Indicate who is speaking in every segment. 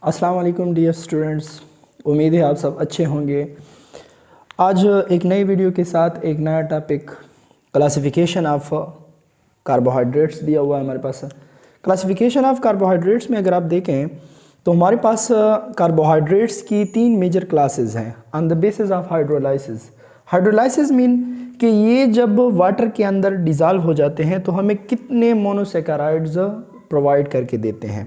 Speaker 1: अस्सलाम वालेकुम dear students, उम्मीद है आप सब अच्छे होंगे। आज एक नई वीडियो के साथ एक नया टॉपिक क्लासिफिकेशन ऑफ कार्बोहाइड्रेट्स दिया हुआ है हमारे पास। क्लासिफिकेशन ऑफ कार्बोहाइड्रेट्स में अगर आप देखें तो हमारे पास कार्बोहाइड्रेट्स की 3 मेजर क्लासेस हैं on the basis of hydrolysis. Hydrolysis mean कि ये जब वाटर के अंदर डिज़ोल्व हो जाते हैं तो हमें कितने मोनोसेकेराइड्स प्रोवाइड करके देते हैं।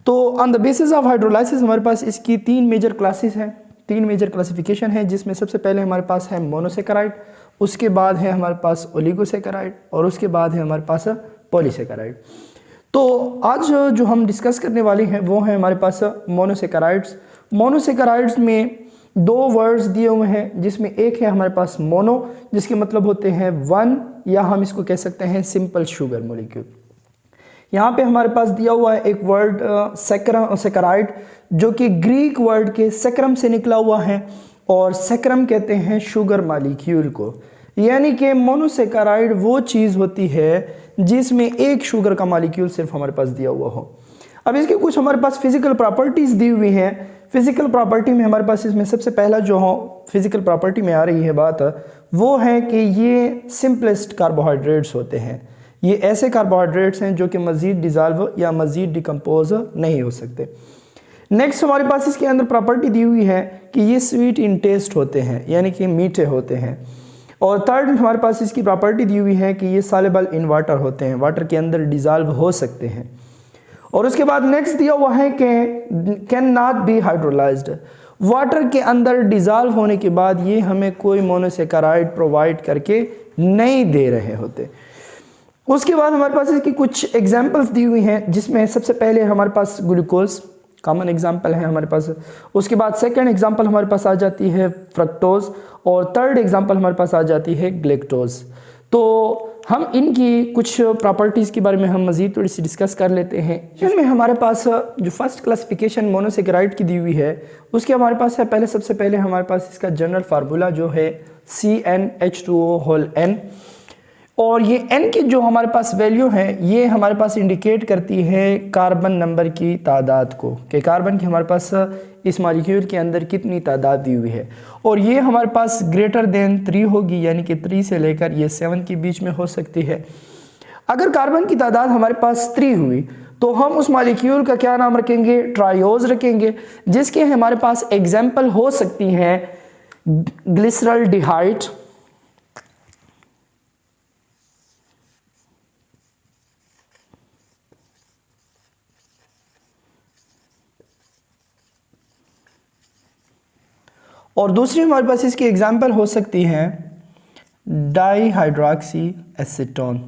Speaker 1: तो on the basis of hydrolysis हमारे पास इसकी 3 मेजर क्लासेस हैं, 3 मेजर क्लासिफिकेशन है, जिसमें सबसे पहले हमारे पास है मोनोसेकेराइड, उसके बाद है हमारे पास ओलिगोसेकेराइड और उसके बाद है हमारे पास पॉलीसेकेराइड। तो आज जो हम डिस्कस करने वाले हैं वो है हमारे पास मोनोसेकेराइड्स। मोनोसेकेराइड्स में 2 वर्ड्स दिए हुए हैं, जिसमें एक है हमारे पास मोनो, जिसके मतलब होते हैं 1, या हम इसको कह सकते हैं सिंपल शुगर मॉलिक्यूल। यहाँ पे हमारे पास दिया हुआ है एक वर्ड सेकेराइड, जो कि ग्रीक वर्ड के सेक्रम से निकला हुआ है, और सेक्रम कहते हैं शुगर मॉलिक्यूल को। यानी कि मोनोसेकेराइड वो चीज़ होती है जिसमें एक शुगर का मॉलिक्यूल सिर्फ हमारे पास दिया हुआ हो। अब इसके कुछ हमारे पास फिजिकल प्रॉपर्टीज़ दी हुई हैं। फिजिकल प्रॉपर्टी में हमारे पास इसमें सबसे पहला जो हो फिजिकल प्रॉपर्टी में आ रही है बात, वो है कि ये सिंपलेस्ट कार्बोहाइड्रेट्स होते हैं। ये ऐसे कार्बोहाइड्रेट्स हैं जो कि मज़ीद डिज़ोल्व या मज़ीद डिकम्पोज नहीं हो सकते। नेक्स्ट हमारे पास इसके अंदर प्रॉपर्टी दी हुई है कि ये स्वीट इन टेस्ट होते हैं, यानी कि मीठे होते हैं। और थर्ड हमारे पास इसकी प्रॉपर्टी दी हुई है कि ये सॉल्युबल इन वाटर होते हैं, वाटर के अंदर डिज़ोल्व हो सकते हैं। और उसके बाद नेक्स्ट दिया हुआ है कि can not be hydrolysed. Water के अंदर डिज़ोल्व होने के बाद ये हमें कोई मोनोसेकेराइड प्रोवाइड करके नहीं दे रहे होते। उसके बाद हमारे पास इसकी कुछ एग्जांपल्स दी हुई हैं, जिसमें सबसे पहले हमारे पास ग्लूकोज कॉमन एग्जांपल है हमारे पास। उसके बाद सेकंड एग्जांपल हमारे पास आ जाती है फ्रक्टोज, और थर्ड एग्जांपल हमारे पास आ जाती है ग्लैक्टोज। तो हम इनकी कुछ प्रॉपर्टीज़ के बारे में हम मज़ीद थोड़ी सी डिस्कस कर लेते हैं। जिनमें हमारे पास जो फर्स्ट क्लासिफिकेशन मोनोसेकेराइड की दी हुई है, उसके हमारे पास है सबसे पहले हमारे पास इसका जनरल फार्मूला जो है CnH2O(n), और ये n की जो हमारे पास वैल्यू है ये हमारे पास इंडिकेट करती है कार्बन नंबर की तादाद को, कि कार्बन की हमारे पास इस मॉलिक्यूल के अंदर कितनी तादाद दी हुई है। और ये हमारे पास ग्रेटर देन 3 होगी, यानी कि 3 से लेकर ये 7 के बीच में हो सकती है। अगर कार्बन की तादाद हमारे पास 3 हुई तो हम उस मॉलिक्यूल का क्या नाम रखेंगे? ट्रायोज रखेंगे, जिसके हमारे पास एग्जाम्पल हो सकती हैं ग्लिसरॉल्डिहाइड, और दूसरी हमारे पास इसकी एग्जाम्पल हो सकती है डाईहाइड्रोक्सी एसीटोन।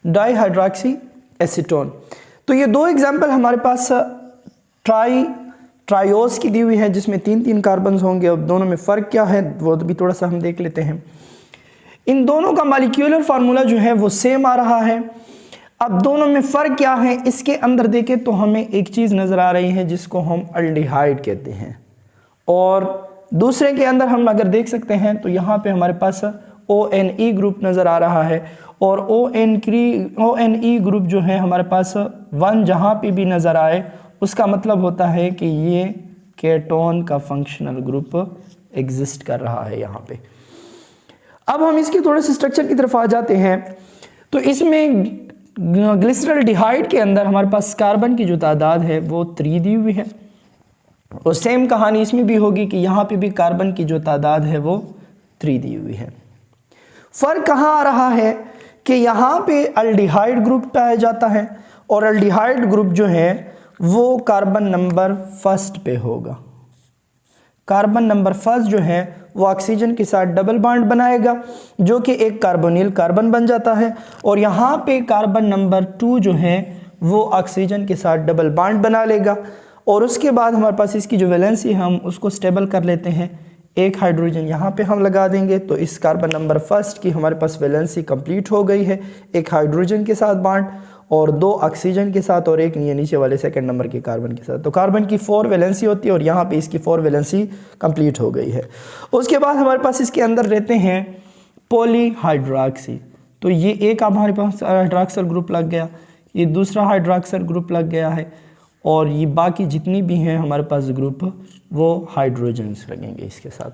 Speaker 1: Dihydroxy acetone. तो ये 2 एग्जाम्पल हमारे पास ट्रायोज की दी हुई है, जिसमें 3 कार्बन्स होंगे। अब दोनों में फ़र्क क्या है वो भी थोड़ा सा हम देख लेते हैं। इन दोनों का मॉलिक्यूलर फार्मूला जो है वो सेम आ रहा है। अब दोनों में फ़र्क क्या है, इसके अंदर देखें तो हमें एक चीज़ नज़र आ रही है जिसको हम अल्डिहाइड कहते हैं, और दूसरे के अंदर हम अगर देख सकते हैं तो यहाँ पे हमारे पास ONE ग्रुप नज़र आ रहा है, और ONE ग्रुप जो है हमारे पास 1 जहाँ पे भी नज़र आए उसका मतलब होता है कि ये केटोन का फंक्शनल ग्रुप एग्जिस्ट कर रहा है यहाँ पे। अब हम इसके थोड़े से स्ट्रक्चर की तरफ आ जाते हैं। तो इसमें ग्लिसरॉल्डिहाइड के अंदर हमारे पास कार्बन की जो तादाद है वो 3 दी हुई है, और सेम कहानी इसमें भी होगी कि यहाँ पे भी कार्बन की जो तादाद है वो 3 दी हुई है। फ़र्क कहाँ आ रहा है कि यहाँ पे अल्डिहाइड ग्रुप पाया जाता है, और अल्डिहाइड ग्रुप जो है वो कार्बन नंबर 1 पे होगा। कार्बन नंबर 1 जो है वो ऑक्सीजन के साथ डबल बॉन्ड बनाएगा, जो कि एक कार्बोनिल कार्बन बन जाता है, और यहाँ पे कार्बन नंबर 2 जो है वो ऑक्सीजन के साथ डबल बॉन्ड बना लेगा। और उसके बाद हमारे पास इसकी जो वैलेंसी हम उसको स्टेबल कर लेते हैं, एक हाइड्रोजन यहाँ पे हम लगा देंगे, तो इस कार्बन नंबर 1 की हमारे पास वैलेंसी कंप्लीट हो गई है एक हाइड्रोजन के साथ बॉन्ड। और 2 ऑक्सीजन के साथ और एक ये नीचे वाले सेकंड नंबर के कार्बन के साथ। तो कार्बन की 4 वैलेंसी होती है और यहाँ पे इसकी 4 वैलेंसी कंप्लीट हो गई है। उसके बाद हमारे पास इसके अंदर रहते हैं पॉलीहाइड्रॉक्सी। तो ये एक हमारे पास हाइड्रॉक्सल ग्रुप लग गया, ये दूसरा हाइड्रॉक्सल ग्रुप लग गया है, और ये बाकी जितनी भी हैं हमारे पास ग्रुप वो हाइड्रोजन्स लगेंगे इसके साथ।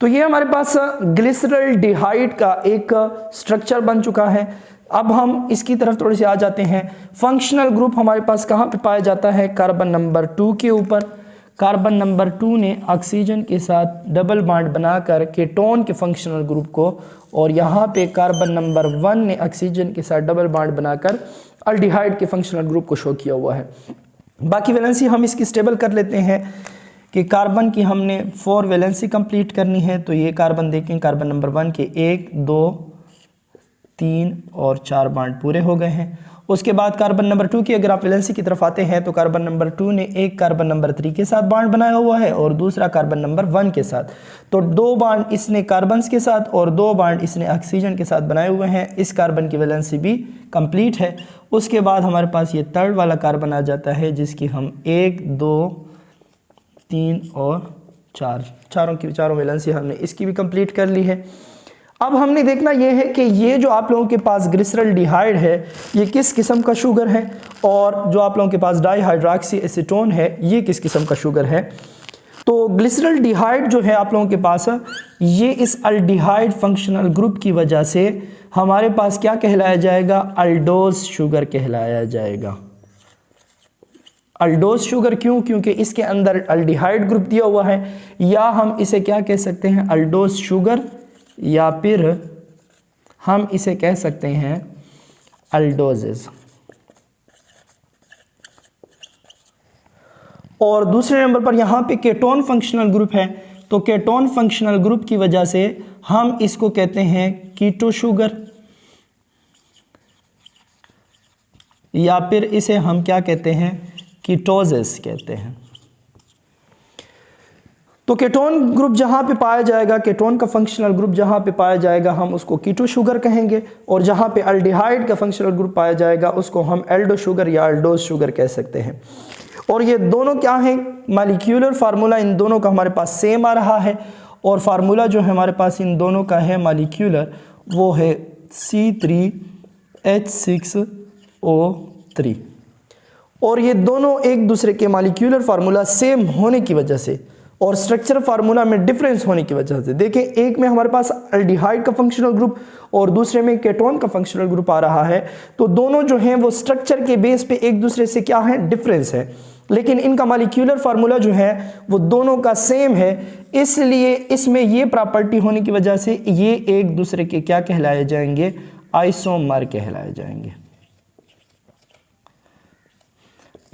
Speaker 1: तो ये हमारे पास ग्लिसरल्डिहाइड का एक स्ट्रक्चर बन चुका है। अब हम इसकी तरफ थोड़ी सी आ जाते हैं। फंक्शनल ग्रुप हमारे पास कहाँ पे पाया जाता है? कार्बन नंबर 2 के ऊपर। कार्बन नंबर 2 ने ऑक्सीजन के साथ डबल बॉन्ड बनाकर केटोन के फंक्शनल ग्रुप को, और यहाँ पे कार्बन नंबर 1 ने ऑक्सीजन के साथ डबल बॉन्ड बनाकर अल्डिहाइड के फंक्शनल ग्रुप को शो किया हुआ है। बाकी वैलेंसी हम इसकी स्टेबल कर लेते हैं कि कार्बन की हमने 4 वैलेंसी कंप्लीट करनी है। तो ये कार्बन देखें, कार्बन नंबर 1 के 1 2 3 और 4 बॉन्ड पूरे हो गए हैं। उसके बाद कार्बन नंबर 2 की अगर आप वैलेंसी की तरफ आते हैं तो कार्बन नंबर 2 ने एक कार्बन नंबर 3 के साथ बॉन्ड बनाया हुआ है और दूसरा कार्बन नंबर 1 के साथ। तो 2 बॉन्ड इसने कार्बन्स के साथ और 2 बॉन्ड इसने ऑक्सीजन के साथ बनाए हुए हैं। इस कार्बन की वैलेंसी भी कंप्लीट है। उसके बाद हमारे पास ये थर्ड वाला कार्बन आ जाता है जिसकी हम 1 2 3 और 4 चारों वैलेंसी हमने इसकी भी कंप्लीट कर ली है। अब हमने देखना यह है कि ये जो आप लोगों के पास ग्लिसरल्डिहाइड है ये किस किस्म का शुगर है, और जो आप लोगों के पास डाईहाइड्रॉक्सी एसीटोन है ये किस किस्म का शुगर है। तो ग्लिसरल्डिहाइड जो है आप लोगों के पास ये इस अल्डिहाइड फंक्शनल ग्रुप की वजह से हमारे पास क्या कहलाया जाएगा? अल्डोज शुगर कहलाया जाएगा। अल्डोज शुगर क्यों? क्योंकि इसके अंदर अल्डिहाइड ग्रुप दिया हुआ है, या हम इसे क्या कह सकते हैं? अल्डोज शुगर, या फिर हम इसे कह सकते हैं अल्डोजेस। और दूसरे नंबर पर यहाँ पे केटोन फंक्शनल ग्रुप है। तो केटोन फंक्शनल ग्रुप की वजह से हम इसको कहते हैं कीटो शुगर, या फिर इसे हम क्या कहते हैं? कीटोजेस कहते हैं। तो केटोन ग्रुप जहाँ पे पाया जाएगा, केटोन का फंक्शनल ग्रुप जहाँ पे पाया जाएगा हम उसको कीटो शुगर कहेंगे, और जहाँ पे अल्डिहाइड का फंक्शनल ग्रुप पाया जाएगा उसको हम एल्डो शुगर या अल्डोज शुगर कह सकते हैं। और ये दोनों क्या हैं? मॉलिक्यूलर फार्मूला इन दोनों का हमारे पास सेम आ रहा है, और फार्मूला जो है हमारे पास इन दोनों का है मॉलिक्यूलर, वो है C3H6O3। और ये दोनों एक दूसरे के मॉलिक्यूलर फार्मूला सेम होने की वजह से और स्ट्रक्चर फार्मूला में डिफरेंस होने की वजह से, देखें एक में हमारे पास अल्डिहाइड का फंक्शनल ग्रुप और दूसरे में केटोन का फंक्शनल ग्रुप आ रहा है, तो दोनों जो हैं वो स्ट्रक्चर के बेस पे एक दूसरे से क्या है? डिफरेंस है, लेकिन इनका मॉलिक्यूलर फार्मूला जो है वो दोनों का सेम है। इसलिए इसमें ये प्रॉपर्टी होने की वजह से ये एक दूसरे के क्या कहलाए जाएंगे? आइसोमर कहलाए जाएंगे।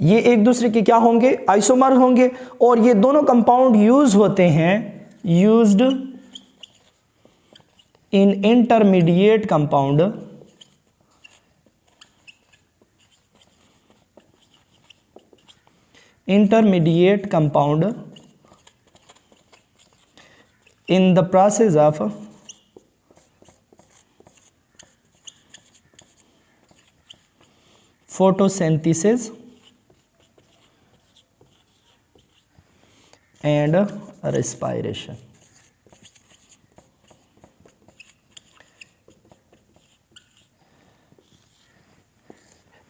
Speaker 1: ये एक दूसरे के क्या होंगे? आइसोमर होंगे। और ये दोनों कंपाउंड यूज होते हैं, used in intermediate compound, intermediate compound in the process of photosynthesis and respiration।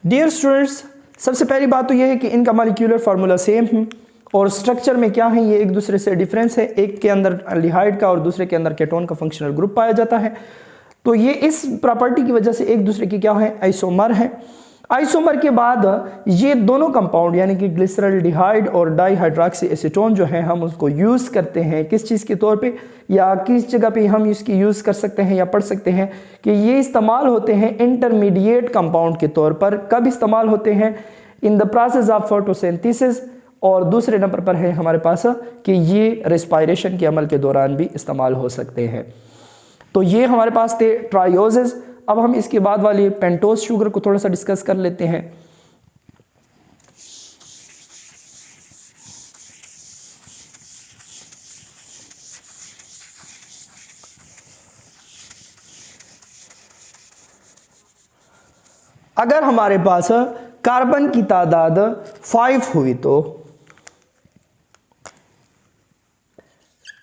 Speaker 1: Dear students, सबसे पहली बात तो यह है कि इनका मॉलिक्यूलर फार्मूला सेम है और स्ट्रक्चर में क्या है? ये एक दूसरे से डिफरेंस है। एक के अंदर अल्डिहाइड का और दूसरे के अंदर केटोन का फंक्शनल ग्रुप पाया जाता है। तो ये इस प्रॉपर्टी की वजह से एक दूसरे की क्या है? आइसोमर है। आइसोमर के बाद ये दोनों कंपाउंड यानी कि ग्लिसरल्डिहाइड और डाईहाइड्रॉक्सी एसीटोन जो है हम उसको यूज़ करते हैं किस चीज़ के तौर पे, या किस जगह पे हम इसकी यूज़ कर सकते हैं या पढ़ सकते हैं कि ये इस्तेमाल होते हैं इंटरमीडिएट कंपाउंड के तौर पर। कब इस्तेमाल होते हैं? In the process of photosynthesis. और दूसरे नंबर पर है हमारे पास कि ये रेस्पिरेशन के अमल के दौरान भी इस्तेमाल हो सकते हैं। तो ये हमारे पास थे ट्रायोजेस। अब हम इसके बाद वाली पेंटोज शुगर को थोड़ा सा डिस्कस कर लेते हैं। अगर हमारे पास कार्बन की तादाद 5 हुई तो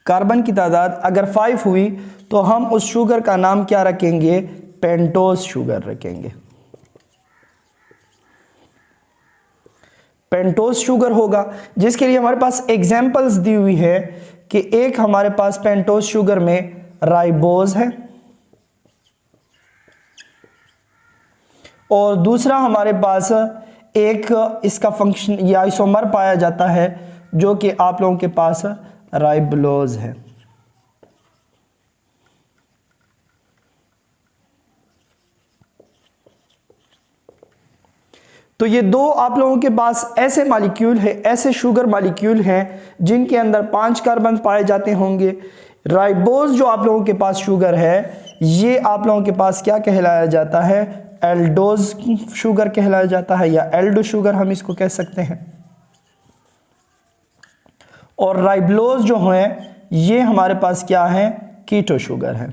Speaker 1: कार्बन की तादाद अगर 5 हुई तो हम उस शुगर का नाम क्या रखेंगे? पेंटोज शुगर रखेंगे। पेंटोज शुगर होगा, जिसके लिए हमारे पास एग्जाम्पल्स दी हुई है कि एक हमारे पास पेंटोज शुगर में राइबोज है और दूसरा हमारे पास एक इसका फंक्शन या आइसोमर पाया जाता है जो कि आप लोगों के पास राइबोलोज है। तो ये दो आप लोगों के पास ऐसे मॉलिक्यूल है, ऐसे शुगर मॉलिक्यूल हैं जिनके अंदर 5 कार्बन पाए जाते होंगे। राइबोज जो आप लोगों के पास शुगर है, ये आप लोगों के पास क्या कहलाया जाता है? एल्डोज शुगर कहलाया जाता है, या एल्डो शुगर हम इसको कह सकते हैं। और राइबोलोज जो है ये हमारे पास क्या है? कीटो शुगर है।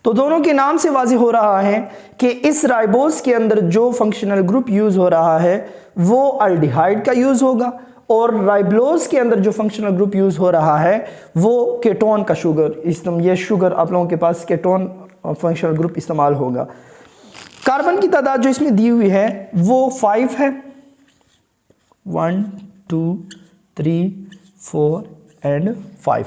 Speaker 1: तो दोनों के नाम से वाज़ेह हो रहा है कि इस राइबोज के अंदर जो फंक्शनल ग्रुप यूज हो रहा है वो अल्डिहाइड का यूज होगा, और राइबोलोज के अंदर जो फंक्शनल ग्रुप यूज हो रहा है वो केटोन का शुगर। ये शुगर आप लोगों के पास केटोन फंक्शनल ग्रुप इस्तेमाल होगा। कार्बन की तादाद जो इसमें दी हुई है वो 5 है, 1 2 3 4 एंड 5।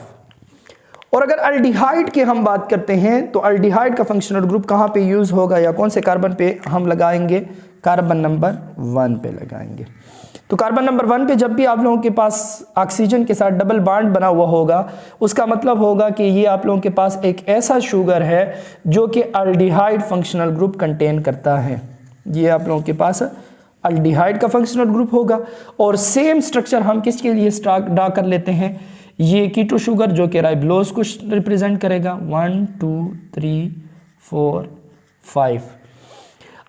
Speaker 1: और अगर अल्डिहाइड की हम बात करते हैं तो अल्डिहाइड का फंक्शनल ग्रुप कहाँ पे यूज होगा या कौन से कार्बन पे हम लगाएंगे? कार्बन नंबर 1 पे लगाएंगे। तो कार्बन नंबर 1 पे जब भी आप लोगों के पास ऑक्सीजन के साथ डबल बॉन्ड बना हुआ होगा, उसका मतलब होगा कि ये आप लोगों के पास एक ऐसा शुगर है जो कि अल्डिहाइड फंक्शनल ग्रुप कंटेन करता है। ये आप लोगों के पास अल्डिहाइड का फंक्शनल ग्रुप होगा। और सेम स्ट्रक्चर हम किसके लिए ड्रा कर लेते हैं? ये कीटो शुगर जो कि राइबोलोज को रिप्रेजेंट करेगा। 1 2 3 4 5।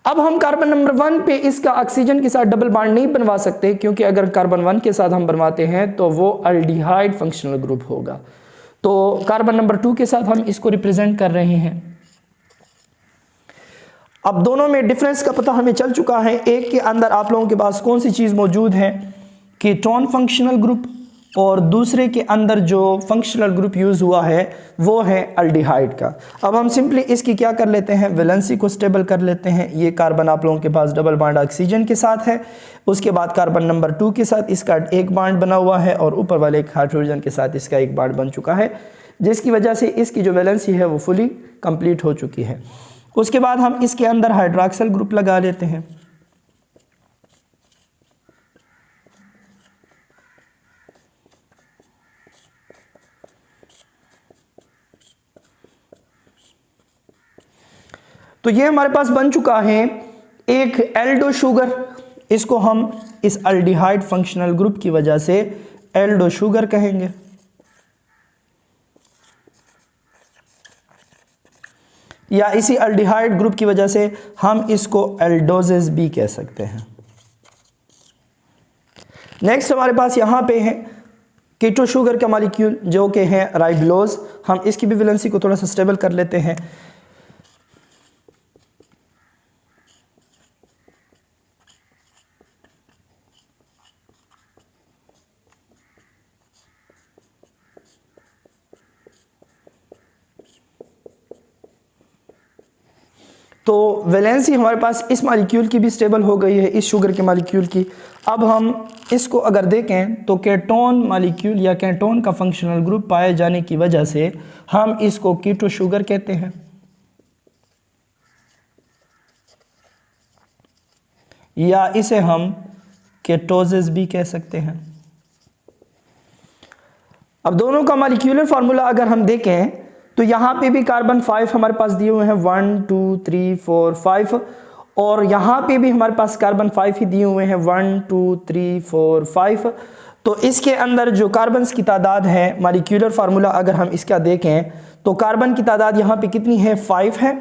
Speaker 1: अब हम कार्बन नंबर 1 पे इसका ऑक्सीजन के साथ डबल बॉन्ड नहीं बनवा सकते, क्योंकि अगर कार्बन 1 के साथ हम बनवाते हैं तो वो अल्डिहाइड फंक्शनल ग्रुप होगा। तो कार्बन नंबर 2 के साथ हम इसको रिप्रेजेंट कर रहे हैं। अब दोनों में डिफरेंस का पता हमें चल चुका है। एक के अंदर आप लोगों के पास कौन सी चीज़ मौजूद है? कीटोन फंक्शनल ग्रुप, और दूसरे के अंदर जो फंक्शनल ग्रुप यूज़ हुआ है वो है अल्डिहाइड का। अब हम सिंपली इसकी क्या कर लेते हैं? वैलेंसी को स्टेबल कर लेते हैं। ये कार्बन आप लोगों के पास डबल बॉन्ड ऑक्सीजन के साथ है, उसके बाद कार्बन नंबर 2 के साथ इसका एक बॉन्ड बना हुआ है, और ऊपर वाले एक हाइड्रोजन के साथ इसका एक बॉन्ड बन चुका है, जिसकी वजह से इसकी जो वैलेंसी है वो फुली कंप्लीट हो चुकी है। उसके बाद हम इसके अंदर हाइड्रोक्सिल ग्रुप लगा लेते हैं। तो ये हमारे पास बन चुका है एक एल्डो शुगर। इसको हम इस अल्डिहाइड फंक्शनल ग्रुप की वजह से एल्डो शुगर कहेंगे। या इसी अल्डिहाइड ग्रुप की वजह से हम इसको एल्डोजेस भी कह सकते हैं। नेक्स्ट हमारे पास यहां पे है कीटो शुगर का मॉलिक्यूल जो कि है राइबोलोज। हम इसकी भी वैलेंसी को थोड़ा सा स्टेबल कर लेते हैं। तो वैलेंसी हमारे पास इस मॉलिक्यूल की भी स्टेबल हो गई है, इस शुगर के मॉलिक्यूल की। अब हम इसको अगर देखें तो केटोन मॉलिक्यूल या केटोन का फंक्शनल ग्रुप पाए जाने की वजह से हम इसको कीटो शुगर कहते हैं, या इसे हम केटोजेस भी कह सकते हैं। अब दोनों का मॉलिक्यूलर फार्मूला अगर हम देखें तो यहाँ पे भी कार्बन 5 हमारे पास दिए हुए हैं, 1 2 3 4 5, और यहाँ पे भी हमारे पास कार्बन 5 ही दिए हुए हैं, 1 2 3 4 5। तो इसके अंदर जो कार्बन की तादाद है, मॉलिक्यूलर फार्मूला अगर हम इसका देखें तो कार्बन की तादाद यहाँ पे कितनी है? 5 है।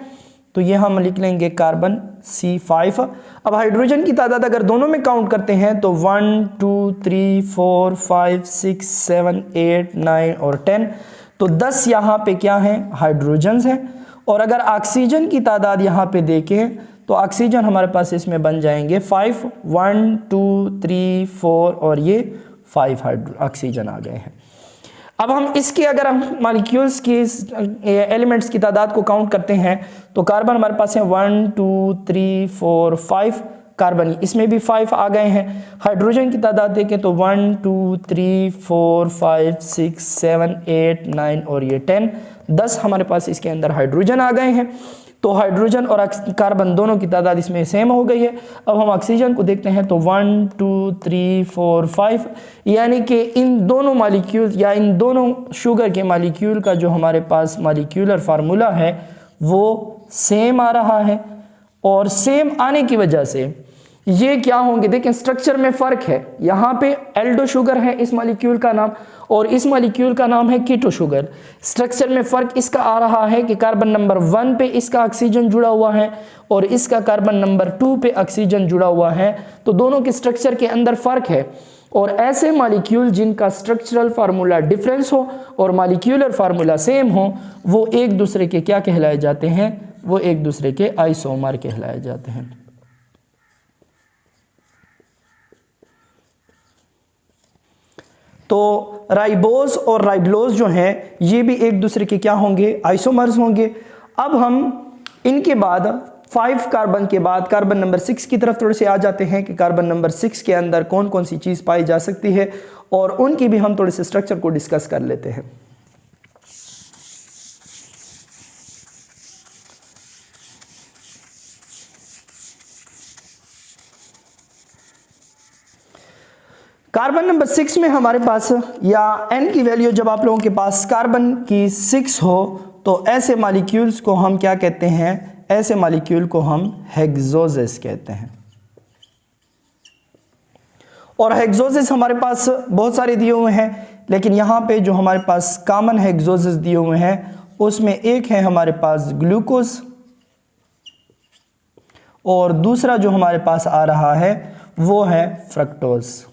Speaker 1: तो ये हम लिख लेंगे कार्बन C5। अब हाइड्रोजन की तादाद अगर दोनों में काउंट करते हैं तो 1 2 3 4 5 6 7 8 9 और 10। तो 10 यहाँ पे क्या हैं, हाइड्रोजन्स हैं। और अगर ऑक्सीजन की तादाद यहाँ पे देखें तो ऑक्सीजन हमारे पास इसमें बन जाएंगे 5, 1 2 3 4 और ये 5 ऑक्सीजन आ गए हैं। अब हम इसके अगर हम मॉलिक्यूल्स की एलिमेंट्स की तादाद को काउंट करते हैं तो कार्बन हमारे पास है 1 2 3 4 5 कार्बन, इसमें भी 5 आ गए हैं। हाइड्रोजन की तादाद देखें तो 1 2 3 4 5 6 7 8 9 और ये 10 हमारे पास इसके अंदर हाइड्रोजन आ गए हैं। तो हाइड्रोजन और कार्बन दोनों की तादाद इसमें सेम हो गई है। अब हम ऑक्सीजन को देखते हैं तो 1 2 3 4 5, यानी कि इन दोनों मॉलिक्यूल या इन दोनों शुगर के मॉलिक्यूल का जो हमारे पास मॉलिक्यूलर फार्मूला है वो सेम आ रहा है। और सेम आने की वजह से ये क्या होंगे, देखें स्ट्रक्चर में फ़र्क है। यहाँ पे एल्डो शुगर है इस मॉलिक्यूल का नाम और इस मॉलिक्यूल का नाम है कीटो शुगर। स्ट्रक्चर में फ़र्क इसका आ रहा है कि कार्बन नंबर 1 पे इसका ऑक्सीजन जुड़ा हुआ है और इसका कार्बन नंबर 2 पे ऑक्सीजन जुड़ा हुआ है। तो दोनों के स्ट्रक्चर के अंदर फ़र्क है। और ऐसे मॉलिक्यूल जिनका स्ट्रक्चरल फार्मूला डिफरेंस हो और मॉलिक्यूलर फार्मूला सेम हो वो एक दूसरे के क्या कहलाए जाते हैं, वो एक दूसरे के आइसोमर कहलाए जाते हैं। तो राइबोज और राइबोलोज जो हैं ये भी एक दूसरे के क्या होंगे, आइसोमर्स होंगे। अब हम इनके बाद 5 कार्बन के बाद कार्बन नंबर 6 की तरफ थोड़े से आ जाते हैं कि कार्बन नंबर 6 के अंदर कौन कौन सी चीज़ पाई जा सकती है और उनकी भी हम थोड़े से स्ट्रक्चर को डिस्कस कर लेते हैं। कार्बन नंबर 6 में हमारे पास या n की वैल्यू जब आप लोगों के पास कार्बन की 6 हो तो ऐसे मॉलिक्यूल्स को हम क्या कहते हैं, ऐसे मॉलिक्यूल को हम हेक्सोजेस कहते हैं। और हेक्सोजेस हमारे पास बहुत सारे दिए हुए हैं, लेकिन यहाँ पे जो हमारे पास कॉमन हेक्सोजेस दिए हुए हैं उसमें एक है हमारे पास ग्लूकोज और दूसरा जो हमारे पास आ रहा है वो है फ्रक्टोज।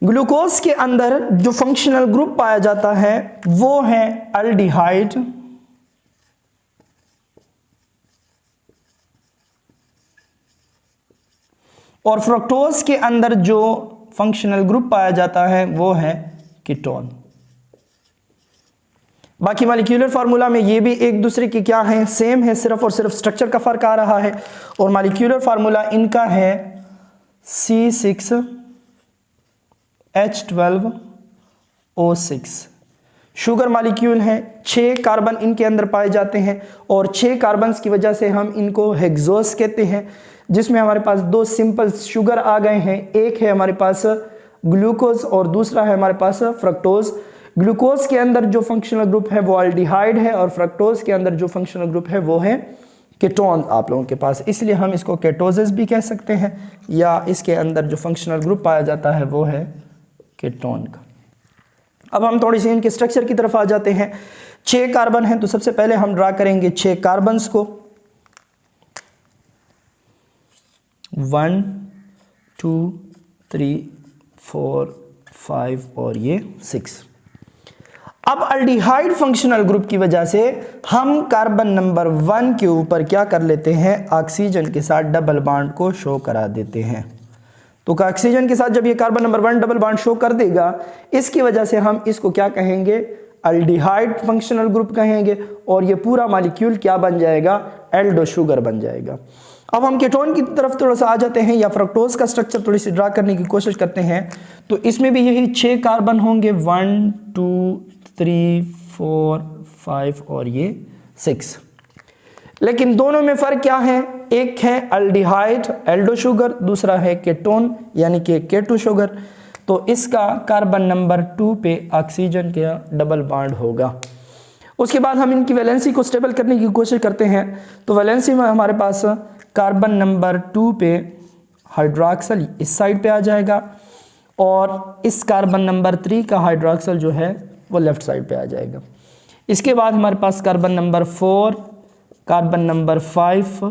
Speaker 1: ग्लूकोज के अंदर जो फंक्शनल ग्रुप पाया जाता है वो है अल्डिहाइड और फ्रक्टोज के अंदर जो फंक्शनल ग्रुप पाया जाता है वो है कीटोन। बाकी मॉलिक्यूलर फार्मूला में ये भी एक दूसरे की क्या है, सेम है, सिर्फ और सिर्फ स्ट्रक्चर का फर्क आ रहा है। और मॉलिक्यूलर फार्मूला इनका है C6H12O6। शुगर मॉलिक्यूल हैं, 6 कार्बन इनके अंदर पाए जाते हैं और 6 कार्बन्स की वजह से हम इनको हेक्सोस कहते हैं, जिसमें हमारे पास 2 सिंपल शुगर आ गए हैं। एक है हमारे पास ग्लूकोज और दूसरा है हमारे पास फ्रक्टोज। ग्लूकोज के अंदर जो फंक्शनल ग्रुप है वो अल्डिहाइड है और फ्रक्टोज के अंदर जो फंक्शनल ग्रुप है वो है कीटोन आप लोगों के पास, इसलिए हम इसको केटोजेस भी कह सकते हैं या इसके अंदर जो फंक्शनल ग्रुप पाया जाता है वो है कीटोन का। अब हम थोड़ी सी इनके स्ट्रक्चर की तरफ आ जाते हैं। 6 कार्बन हैं तो सबसे पहले हम ड्रा करेंगे 6 कार्बन्स को, 1 2 3 4 5 और ये 6। अब अल्डिहाइड फंक्शनल ग्रुप की वजह से हम कार्बन नंबर 1 के ऊपर क्या कर लेते हैं, ऑक्सीजन के साथ डबल बॉन्ड को शो करा देते हैं। तो ऑक्सीजन के साथ जब ये carbon number 1 double bond show कर देगा, इसकी वजह से हम इसको क्या कहेंगे, अल्डिहाइड फंक्शनल ग्रुप कहेंगे और ये पूरा मॉलिक्यूल क्या बन जाएगा, एल्डो शुगर बन जाएगा। अब हम कीटोन की तरफ थोड़ा सा आ जाते हैं या फ्रक्टोज का स्ट्रक्चर थोड़ी सी ड्रा करने की कोशिश करते हैं। तो इसमें भी यही 6 कार्बन होंगे, 1 2 3 4 5 और ये 6। लेकिन दोनों में फ़र्क क्या है, एक है अल्डिहाइड एल्डो शुगर, दूसरा है कीटोन यानी कि केटो शुगर। तो इसका कार्बन नंबर 2 पे ऑक्सीजन का डबल बॉन्ड होगा। उसके बाद हम इनकी वैलेंसी को स्टेबल करने की कोशिश करते हैं। तो वैलेंसी में हमारे पास कार्बन नंबर 2 पे हाइड्रोक्सल इस साइड पे आ जाएगा और इस कार्बन नंबर 3 का हाइड्रोक्सल जो है वो लेफ्ट साइड पे आ जाएगा। इसके बाद हमारे पास कार्बन नंबर 4, कार्बन नंबर 5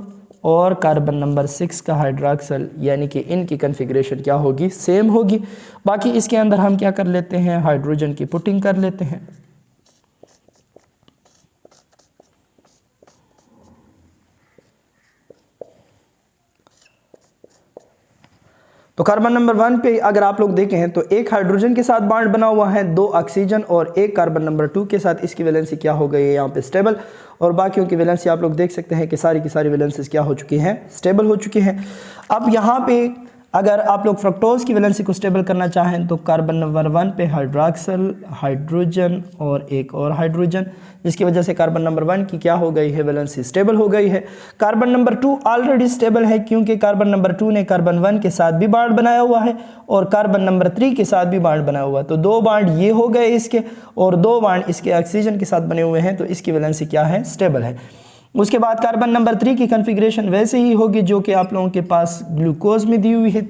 Speaker 1: और कार्बन नंबर 6 का हाइड्रॉक्सल, यानी कि इनकी कन्फिग्रेशन क्या होगी, सेम होगी। बाकी इसके अंदर हम क्या कर लेते हैं, हाइड्रोजन की पुटिंग कर लेते हैं। तो कार्बन नंबर 1 पे अगर आप लोग देखें तो एक हाइड्रोजन के साथ बॉन्ड बना हुआ है, 2 ऑक्सीजन और एक कार्बन नंबर 2 के साथ। इसकी वैलेंसी क्या हो गई है यहाँ पे, स्टेबल। और बाकियों की वैलेंसी आप लोग देख सकते हैं कि सारी की सारी वैलेंसीज क्या हो चुकी हैं, स्टेबल हो चुकी हैं। अब यहाँ पे अगर आप लोग फ्रक्टोज की वैलेंसी को स्टेबल करना चाहें तो कार्बन नंबर 1 पे हाइड्रॉक्सल, हाइड्रोजन और एक और हाइड्रोजन, जिसकी वजह से कार्बन नंबर 1 की क्या हो गई है, वैलेंसी स्टेबल हो गई है। कार्बन नंबर 2 ऑलरेडी स्टेबल है क्योंकि कार्बन नंबर 2 ने कार्बन 1 के साथ भी बॉन्ड बनाया हुआ है और कार्बन नंबर 3 के साथ भी बॉन्ड बनाया हुआ है। तो 2 बॉन्ड ये हो गए इसके और 2 बॉन्ड इसके ऑक्सीजन के साथ बने हुए हैं, तो इसकी वैलेंसी क्या है, स्टेबल है। उसके बाद कार्बन नंबर 3 की कन्फिग्रेशन वैसे ही होगी जो कि आप लोगों के पास ग्लूकोज में दी हुई है।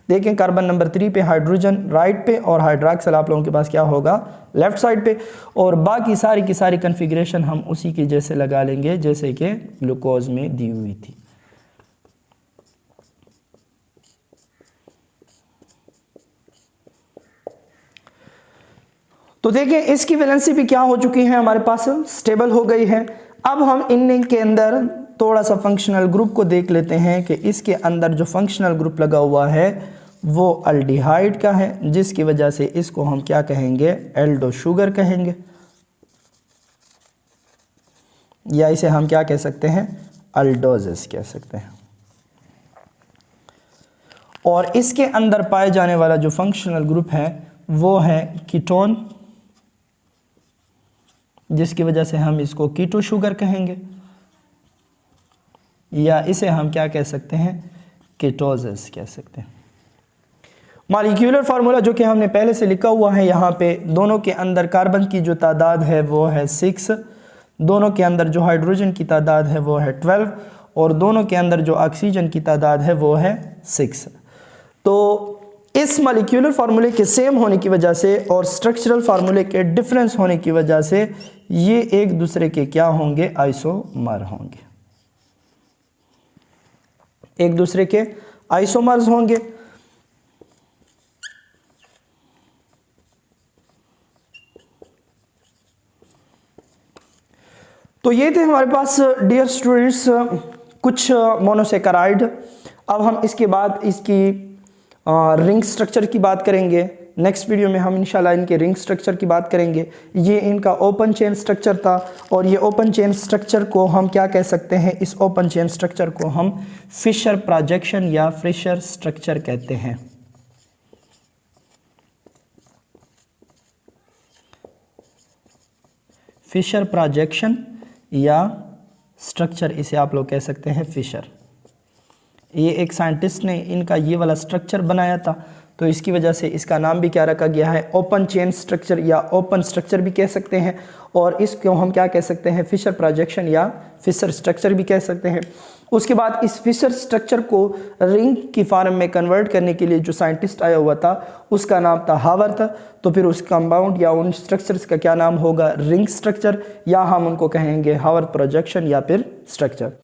Speaker 1: देखें कार्बन नंबर 3 पे हाइड्रोजन राइट पे और हाइड्रॉक्सल आप लोगों के पास क्या होगा, लेफ्ट साइड पे। और बाकी सारी की सारी कन्फिग्रेशन हम उसी की जैसे लगा लेंगे जैसे कि ग्लूकोज में दी हुई थी। तो देखें इसकी वैलेंसी भी क्या हो चुकी है, हमारे पास स्टेबल हो गई है। अब हम इनके अंदर थोड़ा सा फंक्शनल ग्रुप को देख लेते हैं कि इसके अंदर जो फंक्शनल ग्रुप लगा हुआ है वो अल्डिहाइड का है, जिसकी वजह से इसको हम क्या कहेंगे, एल्डो शुगर कहेंगे, या इसे हम क्या कह सकते हैं, अल्डोजेस कह सकते हैं। और इसके अंदर पाए जाने वाला जो फंक्शनल ग्रुप है वो है कीटोन, जिसकी वजह से हम इसको कीटो शुगर कहेंगे, या इसे हम क्या कह सकते हैं, कीटोजेस कह सकते हैं। मॉलिक्यूलर फार्मूला जो कि हमने पहले से लिखा हुआ है यहाँ पे, दोनों के अंदर कार्बन की जो तादाद है वो है 6, दोनों के अंदर जो हाइड्रोजन की तादाद है वो है 12 और दोनों के अंदर जो ऑक्सीजन की तादाद है वो है 6। तो इस मॉलिक्यूलर फार्मूले के सेम होने की वजह से और स्ट्रक्चरल फार्मूले के डिफरेंस होने की वजह से ये एक दूसरे के क्या होंगे, आइसोमर होंगे, एक दूसरे के आइसोमर्स होंगे। तो ये थे हमारे पास डियर स्टूडेंट्स कुछ मोनोसेकेराइड। अब हम इसके बाद इसकी रिंग स्ट्रक्चर की बात करेंगे। नेक्स्ट वीडियो में हम इंशाल्लाह इनके रिंग स्ट्रक्चर की बात करेंगे। ये इनका ओपन चेन स्ट्रक्चर था और ये ओपन चेन स्ट्रक्चर को हम क्या कह सकते हैं, इस ओपन चेन स्ट्रक्चर को हम फिशर प्रोजेक्शन या फिशर स्ट्रक्चर कहते हैं। फिशर प्रोजेक्शन या स्ट्रक्चर, इसे आप लोग कह सकते हैं फिशर। ये एक साइंटिस्ट ने इनका ये वाला स्ट्रक्चर बनाया था, तो इसकी वजह से इसका नाम भी क्या रखा गया है, ओपन चेन स्ट्रक्चर या ओपन स्ट्रक्चर भी कह सकते हैं। और इसको हम क्या कह सकते हैं, फिशर प्रोजेक्शन या फिशर स्ट्रक्चर भी कह सकते हैं। उसके बाद इस फिशर स्ट्रक्चर को रिंग की फॉर्म में कन्वर्ट करने के लिए जो साइंटिस्ट आया हुआ था उसका नाम था हावर्थ। तो फिर उस कंपाउंड या उन स्ट्रक्चर्स का क्या नाम होगा, रिंग स्ट्रक्चर, या हम उनको कहेंगे हावर्थ प्रोजेक्शन या फिर स्ट्रक्चर।